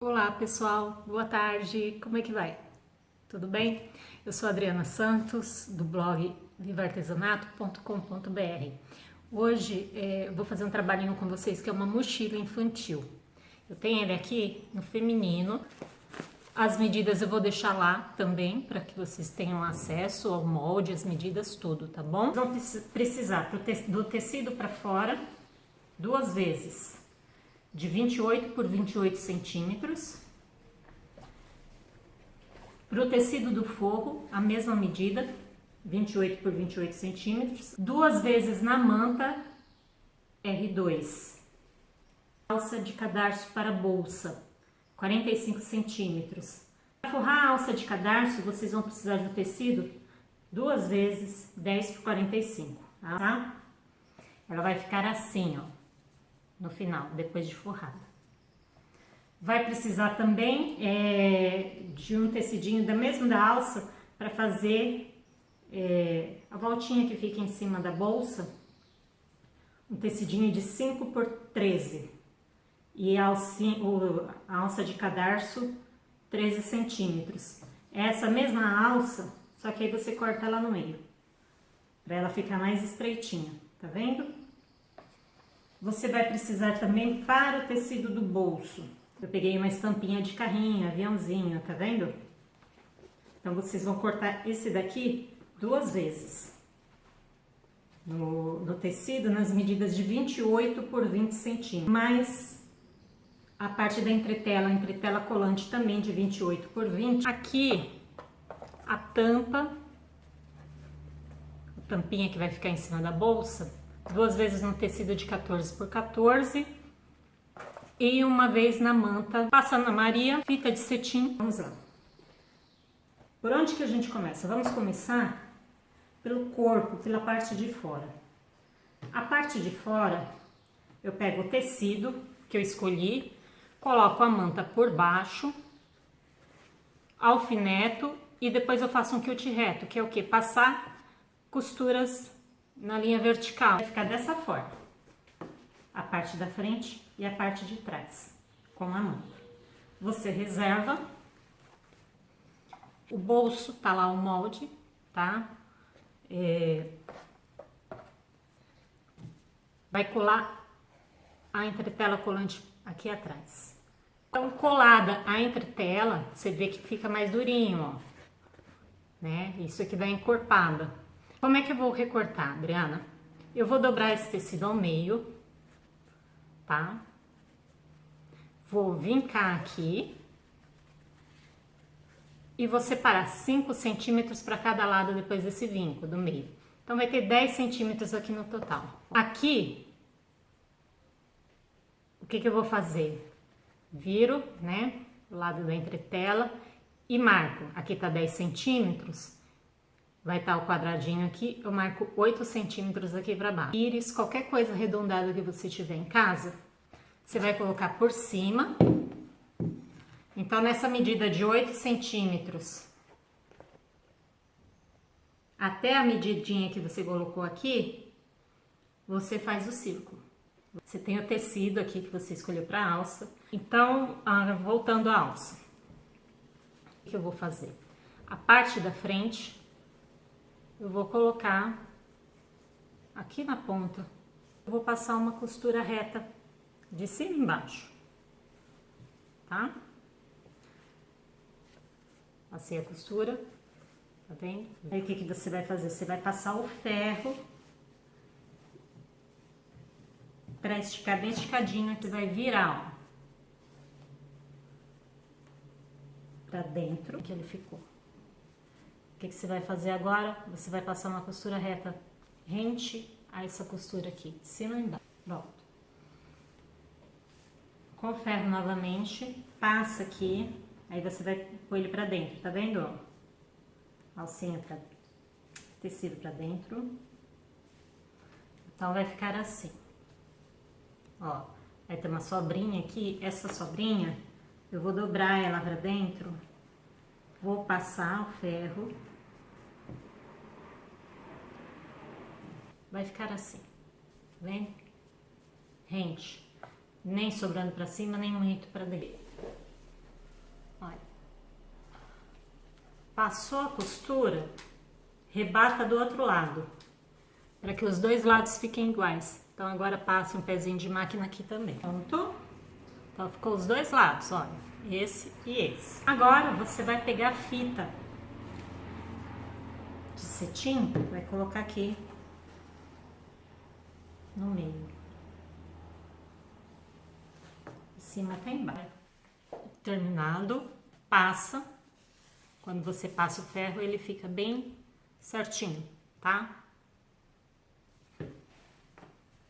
Olá pessoal, boa tarde, como é que vai? Tudo bem? Eu sou Adriana Santos, do blog vivaartesanato.com.br. Hoje eu vou fazer um trabalhinho com vocês que é uma mochila infantil. Eu tenho ele aqui no feminino, as medidas eu vou deixar lá também, para que vocês tenham acesso ao molde, as medidas, tudo, tá bom? Vão precisar do tecido para fora, 2 vezes. De 28 por 28 centímetros. Para o tecido do forro, a mesma medida, 28 por 28 centímetros. 2 vezes na manta, R2. Alça de cadarço para bolsa, 45 centímetros. Para forrar a alça de cadarço, vocês vão precisar de um tecido 2 vezes 10 por 45, tá? Ela vai ficar assim, ó. No final, depois de forrada. Vai precisar também de um tecidinho da mesma da alça para fazer a voltinha que fica em cima da bolsa, um tecidinho de 5 por 13 e a alça de cadarço 13 centímetros. Essa mesma alça, só que aí você corta ela no meio, para ela ficar mais estreitinha, tá vendo? Você vai precisar também para o tecido do bolso. Eu peguei uma estampinha de carrinho, aviãozinho, tá vendo? Então, vocês vão cortar esse daqui 2 vezes. No tecido, nas medidas de 28 por 20 centímetros. Mais a parte da entretela colante também de 28 por 20. Aqui, a tampinha que vai ficar em cima da bolsa, 2 vezes no tecido de 14 por 14 e uma vez na manta, passa na Maria, fita de cetim. Vamos lá. Por onde que a gente começa? Vamos começar pelo corpo, pela parte de fora. A parte de fora, eu pego o tecido que eu escolhi, coloco a manta por baixo, alfineto e depois eu faço um quilt reto, que é o que? Passar costuras na linha vertical. Vai ficar dessa forma, a parte da frente e a parte de trás, com a manta. Você reserva, o bolso tá lá o molde, tá? Vai colar a entretela colante aqui atrás. Então, colada a entretela, você vê que fica mais durinho, ó, né? Isso aqui dá encorpada. Como é que eu vou recortar, Adriana? Eu vou dobrar esse tecido ao meio, tá? Vou vincar aqui e vou separar 5 centímetros para cada lado depois desse vinco do meio. Então, vai ter 10 centímetros aqui no total. Aqui, o que eu vou fazer? Viro, né, do lado da entretela e marco. Aqui tá 10 centímetros. Vai estar o quadradinho aqui, eu marco 8 centímetros aqui para baixo. Íris, qualquer coisa arredondada que você tiver em casa, você vai colocar por cima. Então, nessa medida de 8 centímetros, até a medidinha que você colocou aqui, você faz o círculo. Você tem o tecido aqui que você escolheu para alça. Então, voltando à alça, o que eu vou fazer? A parte da frente, eu vou colocar aqui na ponta, eu vou passar uma costura reta de cima e embaixo, tá? Passei a costura, tá vendo? Aí o que você vai fazer? Você vai passar o ferro para esticar bem esticadinho, você vai virar, ó, pra dentro, que ele ficou. O que você vai fazer agora? Você vai passar uma costura reta rente a essa costura aqui, de cima e embaixo. Pronto. Com o ferro novamente, passa aqui, aí você vai pôr ele pra dentro, tá vendo? Ó? Alcinha pra tecido pra dentro. Então, vai ficar assim. Ó, vai ter uma sobrinha aqui, essa sobrinha, eu vou dobrar ela pra dentro, vou passar o ferro. Vai ficar assim, tá vendo? Rente, nem sobrando pra cima, nem muito pra dentro. Passou a costura, rebata do outro lado, para que os dois lados fiquem iguais. Então agora passe um pezinho de máquina aqui também. Pronto? Então ficou os dois lados, olha, esse e esse. Agora você vai pegar a fita de cetim, vai colocar aqui no meio. Em cima até embaixo. Terminado, passa. Quando você passa o ferro, ele fica bem certinho, tá?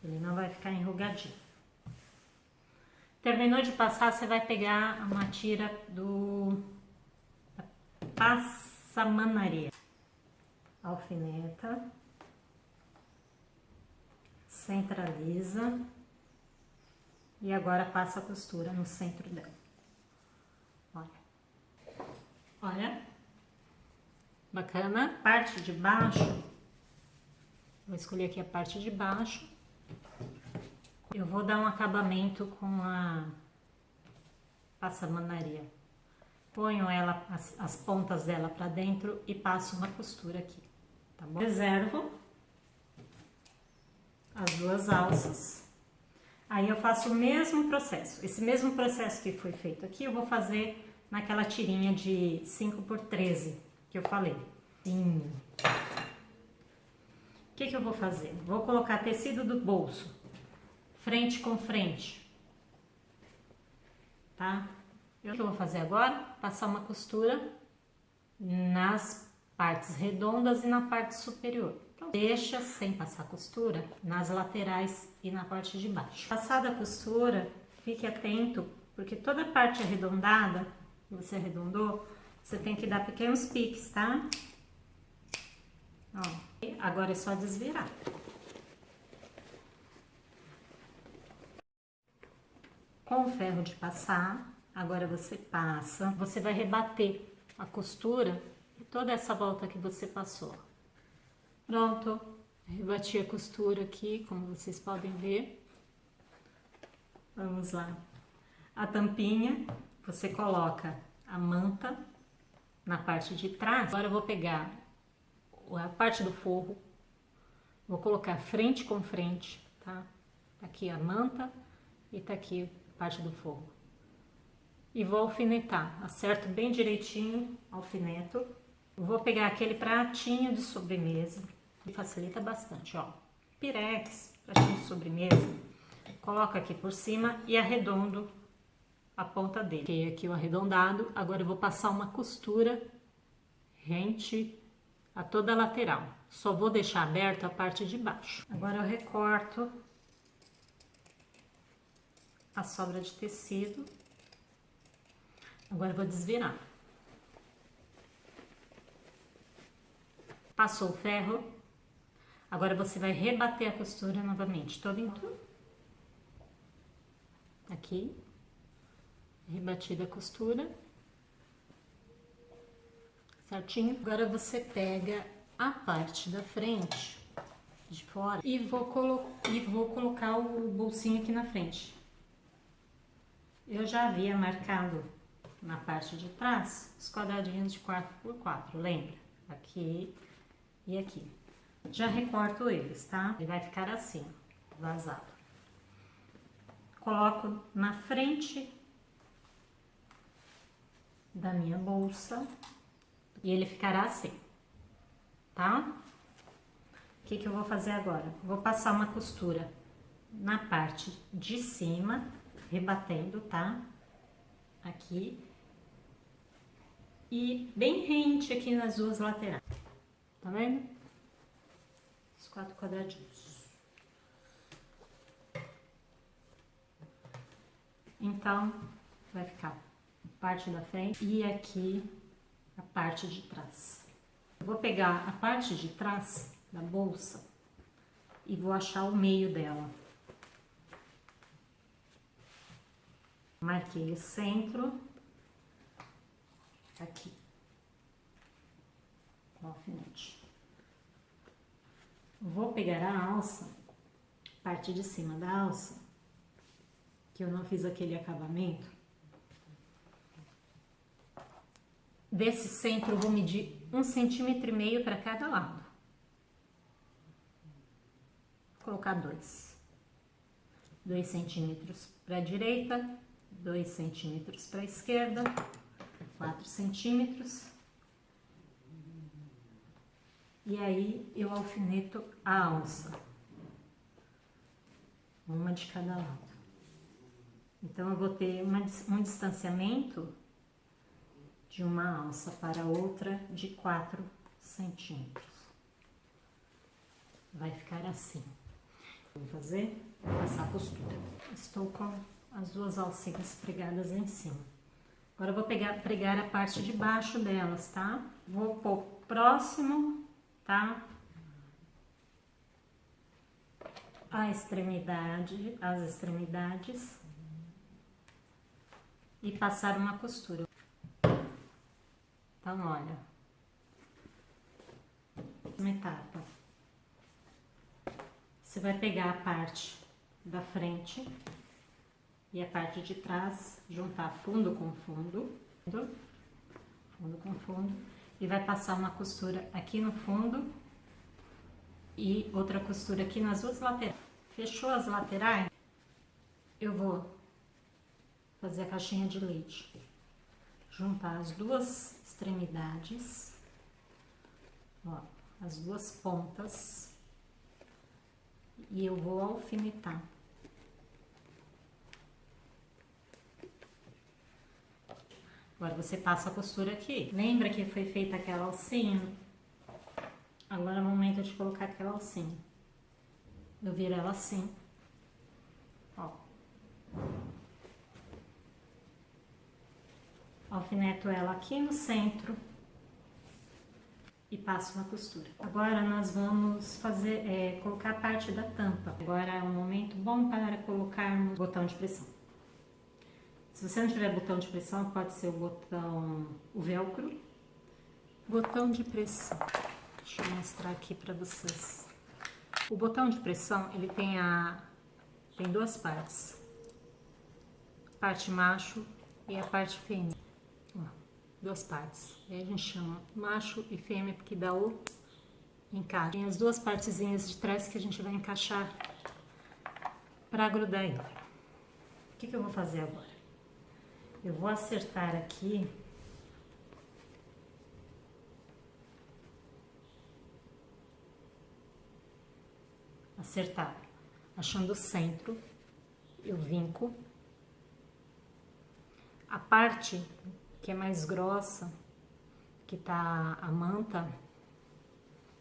Ele não vai ficar enrugadinho. Terminou de passar, você vai pegar uma tira do passamanaria. Alfineta. Centraliza. E agora passa a costura no centro dela. Olha. Olha. Bacana. Parte de baixo. Vou escolher aqui a parte de baixo. Eu vou dar um acabamento com a passamanaria. Ponho ela, as pontas dela para dentro e passo uma costura aqui, tá bom? Reservo as duas alças. Aí eu faço o mesmo processo. Esse mesmo processo que foi feito aqui, eu vou fazer naquela tirinha de 5x13 que eu falei. Sim. O que eu vou fazer? Vou colocar tecido do bolso, frente com frente, tá? O que eu vou fazer agora? Passar uma costura nas partes redondas e na parte superior. Então, deixa sem passar costura nas laterais e na parte de baixo. Passada a costura, fique atento, porque toda a parte arredondada, que você arredondou, você tem que dar pequenos piques, tá? Ó, agora é só desvirar. Com o ferro de passar, agora você passa, você vai rebater a costura e toda essa volta que você passou. Pronto, rebati a costura aqui, como vocês podem ver. Vamos lá. A tampinha, você coloca a manta na parte de trás. Agora eu vou pegar a parte do forro, vou colocar frente com frente, tá? Tá aqui a manta e tá aqui a parte do forro. E vou alfinetar, acerto bem direitinho, alfineto. Vou pegar aquele pratinho de sobremesa, que facilita bastante, ó. Pirex, pratinho de sobremesa. Coloco aqui por cima e arredondo a ponta dele. Fiquei aqui o arredondado, agora eu vou passar uma costura rente a toda a lateral. Só vou deixar aberto a parte de baixo. Agora eu recorto a sobra de tecido. Agora eu vou desvirar. Passou o ferro. Agora você vai rebater a costura novamente, todo em tudo. Aqui. Rebatida a costura. Certinho? Agora você pega a parte da frente, de fora, e vou colocar o bolsinho aqui na frente. Eu já havia marcado na parte de trás os quadradinhos de 4x4, lembra? Aqui e aqui. Já recorto eles, tá? Ele vai ficar assim, vazado. Coloco na frente da minha bolsa e ele ficará assim, tá? O que eu vou fazer agora? Vou passar uma costura na parte de cima, rebatendo, tá? Aqui. E bem rente aqui nas duas laterais. Tá vendo? Os 4 quadradinhos. Então, vai ficar a parte da frente e aqui a parte de trás. Eu vou pegar a parte de trás da bolsa e vou achar o meio dela. Marquei o centro, aqui, com o alfinete. Vou pegar a alça, parte de cima da alça, que eu não fiz aquele acabamento, Desse centro eu vou medir 1,5 cm para cada lado. Vou colocar 2 centímetros para a direita, 2 centímetros para a esquerda, 4 centímetros. E aí eu alfineto a alça, uma de cada lado. Então eu vou ter um distanciamento de uma alça para outra de 4 centímetros. Vai ficar assim. Vou fazer, vou passar a costura. Estou com as duas alcinhas pregadas em cima. Agora eu vou pregar a parte de baixo delas, tá? Vou pôr próximo, tá? As extremidades e passar uma costura. Então, olha, uma etapa. Você vai pegar a parte da frente e a parte de trás, juntar fundo com fundo, fundo com fundo, e vai passar uma costura aqui no fundo e outra costura aqui nas duas laterais. Fechou as laterais? Eu vou fazer a caixinha de leite. Juntar as duas extremidades, ó, as duas pontas, e eu vou alfinetar. Agora você passa a costura aqui. Lembra que foi feita aquela alcinha? Agora é o momento de colocar aquela alcinha. Eu viro ela assim, ó. Alfineto ela aqui no centro e passo uma costura. Agora nós vamos fazer, colocar a parte da tampa. Agora é um momento bom para colocarmos o botão de pressão. Se você não tiver botão de pressão, pode ser o velcro. Botão de pressão. Deixa eu mostrar aqui para vocês. O botão de pressão, ele tem duas partes. A parte macho e a parte fêmea. Duas partes. Aí a gente chama macho e fêmea porque dá o encaixe. Tem as duas partezinhas de trás que a gente vai encaixar para grudar ele. O que eu vou fazer agora? Eu vou acertar aqui achando o centro, eu vinco a parte que é mais grossa, que tá a manta,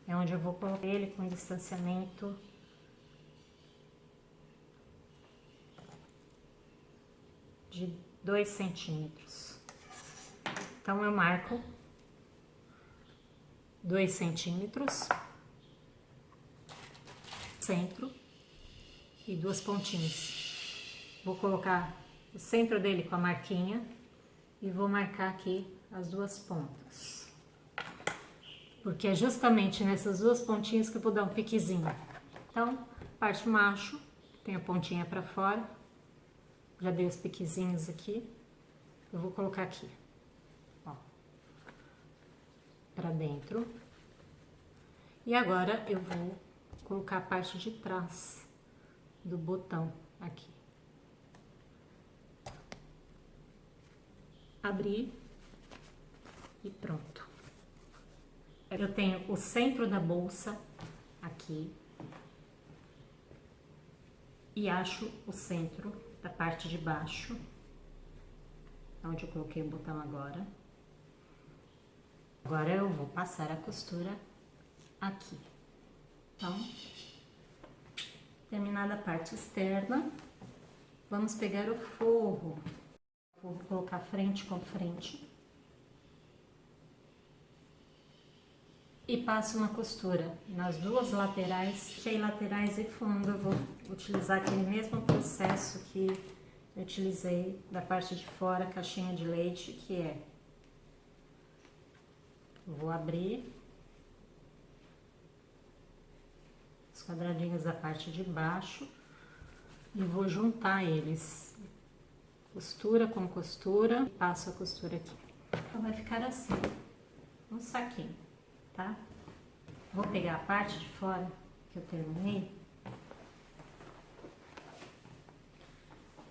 é onde eu vou colocar ele com distanciamento de 2 centímetros. Então eu marco 2 centímetros, centro e duas pontinhas. Vou colocar o centro dele com a marquinha e vou marcar aqui as duas pontas, porque é justamente nessas duas pontinhas que eu vou dar um piquezinho. Então, parte macho, tem a pontinha para fora, já dei os piquezinhos aqui, eu vou colocar aqui, ó, para dentro. E agora eu vou colocar a parte de trás do botão aqui. Abrir e pronto. Eu tenho o centro da bolsa aqui e acho o centro da parte de baixo, onde eu coloquei o botão agora. Agora eu vou passar a costura aqui. Então, terminada a parte externa, vamos pegar o forro. Vou colocar frente com frente e passo uma costura nas duas laterais, laterais e fundo. Eu vou utilizar aquele mesmo processo que eu utilizei da parte de fora, caixinha de leite, que é, vou abrir os quadradinhos da parte de baixo e vou juntar eles, costura com costura, passo a costura aqui. Então vai ficar assim, um saquinho, tá? Vou pegar a parte de fora que eu terminei.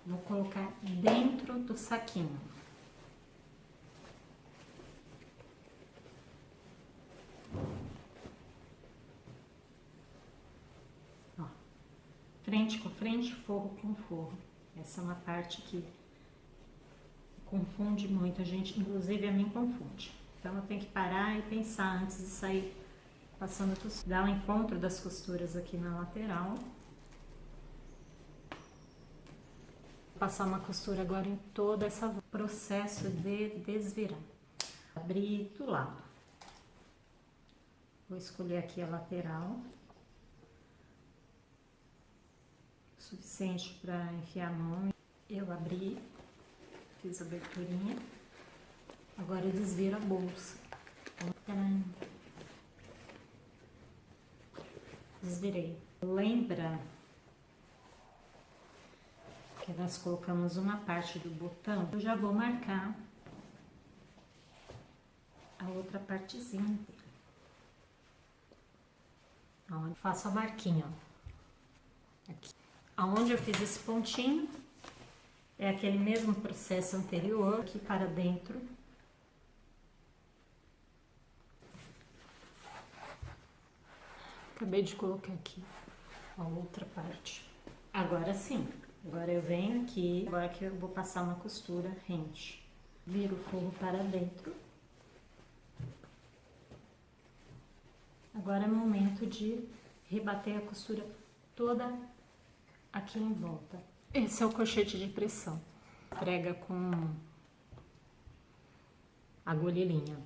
Vou colocar dentro do saquinho. Ó, frente com frente, forro com forro. Essa é uma parte que confunde muito a gente, inclusive a mim confunde. Então eu tenho que parar e pensar antes de sair passando a costura. Dar o encontro das costuras aqui na lateral. Passar uma costura agora em todo esse processo de desvirar. Abrir do lado. Vou escolher aqui a lateral. Suficiente para enfiar a mão. Eu abri, fiz a aberturinha. Agora eu desviro a bolsa. Desvirei. Lembra que nós colocamos uma parte do botão? Eu já vou marcar a outra partezinha dele. Ó, faço a marquinha, ó. Aqui. Aonde eu fiz esse pontinho, é aquele mesmo processo anterior, aqui para dentro. Acabei de colocar aqui a outra parte. Agora sim, agora eu venho aqui, agora que eu vou passar uma costura rente. Viro o forro para dentro. Agora é momento de rebater a costura toda aqui em volta. Esse é o colchete de pressão. Prega com agulhinha.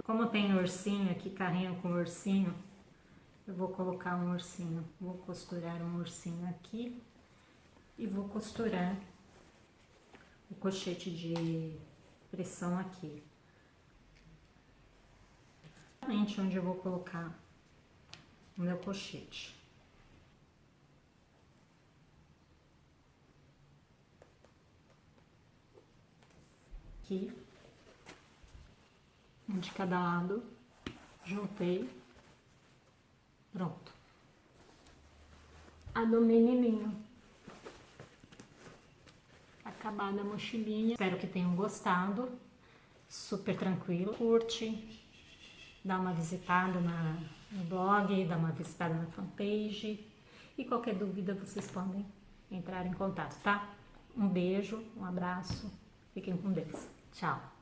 Como tem ursinho aqui, carrinho com ursinho, eu vou colocar um ursinho. Vou costurar um ursinho aqui e vou costurar o colchete de pressão aqui. Exatamente onde eu vou colocar o meu colchete. Aqui, um de cada lado, juntei, pronto. A do menininho. Acabada a mochilinha. Espero que tenham gostado. Super tranquilo. Curte, dá uma visitada no blog, dá uma visitada na fanpage. E qualquer dúvida vocês podem entrar em contato, tá? Um beijo, um abraço. Fiquem com Deus. Tchau.